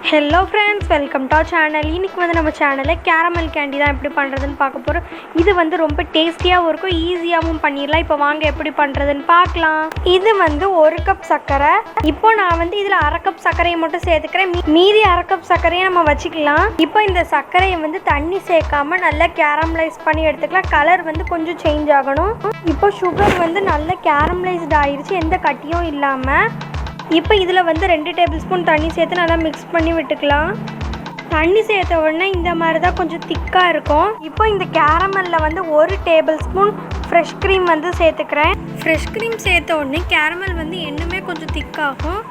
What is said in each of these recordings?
Hello friends, welcome to channel. இன்றைக்கி வந்து நம்ம சேனலில் கேரமல் கேண்டி தான் எப்படி பண்ணுறதுன்னு பார்க்க போகிறோம். இது வந்து ரொம்ப டேஸ்டியாகவும் இருக்கும், ஈஸியாகவும் பண்ணிடலாம். இப்போ வாங்க எப்படி பண்ணுறதுன்னு பார்க்கலாம். இது வந்து 1 கப் சர்க்கரை. இப்போ நான் வந்து இதில் 1/2 கப் சர்க்கரையை மட்டும் சேர்த்துக்கிறேன். மீதி 1/2 கப் சர்க்கரையை நம்ம வச்சுக்கலாம். இப்போ இந்த சர்க்கரையை வந்து தண்ணி சேர்க்காம நல்லா கேரமலைஸ் பண்ணி எடுத்துக்கலாம். கலர் வந்து கொஞ்சம் சேஞ்ச் ஆகணும். இப்போ சுகர் வந்து நல்லா கேரமலைஸ்ட் ஆயிடுச்சு, எந்த கட்டியும் இல்லாமல். இப்போ இதில் வந்து 2 டேபிள் ஸ்பூன் தண்ணி சேர்த்து நல்லா மிக்ஸ் பண்ணி விட்டுக்கலாம். தண்ணி சேர்த்த உடனே இந்த மாதிரி தான் கொஞ்சம் திக்காக இருக்கும். இப்போ இந்த கேரமலில் வந்து 1 டேபிள் ஸ்பூன் ஃப்ரெஷ் க்ரீம் வந்து சேர்த்துக்கிறேன். ஃப்ரெஷ் க்ரீம் சேர்த்த உடனே கேரமல் வந்து இன்னுமே கொஞ்சம் திக்காகும்.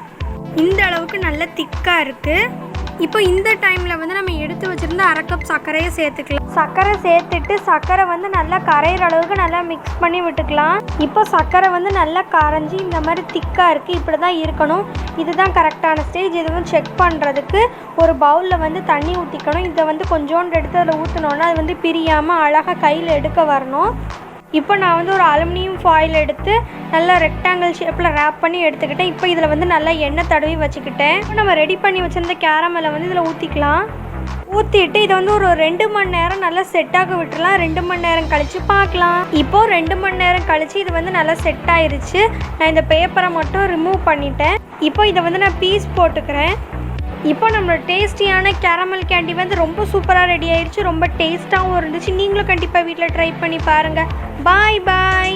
இந்த அளவுக்கு நல்லா திக்காக இருக்குது. இப்போ இந்த டைமில் வந்து நம்ம எடுத்து வச்சுருந்த 1/2 கப் சர்க்கரையை சேர்த்துக்கலாம். சர்க்கரை சேர்த்துட்டு சர்க்கரை வந்து நல்லா கரையிற அளவுக்கு நல்லா மிக்ஸ் பண்ணி விட்டுக்கலாம். இப்போ சர்க்கரை வந்து நல்லா கரைஞ்சி இந்த மாதிரி திக்காக இருக்குது. இப்படி தான் இருக்கணும். இதுதான் கரெக்டான ஸ்டேஜ். இது வந்து செக் பண்ணுறதுக்கு ஒரு பவுலில் வந்து தண்ணி ஊற்றிக்கணும். இதை வந்து கொஞ்சோண்டு எடுத்து அதில் ஊற்றினோன்னா அது வந்து பிரியாமல் அழகாக கையில் எடுக்க வரணும். இப்போ நான் வந்து ஒரு அலுமினியம் ஃபாயில் எடுத்து நல்லா ரெக்டாங்கிள் ஷேப்பில் ரேப் பண்ணி எடுத்துக்கிட்டேன். இப்போ இதில் வந்து நல்லா எண்ணெய் தடவி வச்சுக்கிட்டேன். இப்போ நம்ம ரெடி பண்ணி வச்சுருந்த கேரமலை வந்து இதில் ஊற்றிக்கலாம். ஊற்றிட்டு இதை வந்து ஒரு 2 மணி நேரம் நல்லா செட்டாக விட்டுடலாம். 2 மணி நேரம் கழித்து பார்க்கலாம். இப்போது 2 மணி நேரம் கழித்து இது வந்து நல்லா செட் ஆயிடுச்சு. நான் இந்த பேப்பரை மட்டும் ரிமூவ் பண்ணிட்டேன். இப்போ இதை வந்து நான் பீஸ் போட்டுக்கிறேன். இப்போ நம்மளோட டேஸ்டியான கேரமல் கேண்டி வந்து ரொம்ப சூப்பராக ரெடி ஆயிடுச்சு. ரொம்ப டேஸ்ட்டாகவும் இருந்துச்சு. நீங்களும் கண்டிப்பாக வீட்டில் ட்ரை பண்ணி பாருங்கள். பாய் பாய்.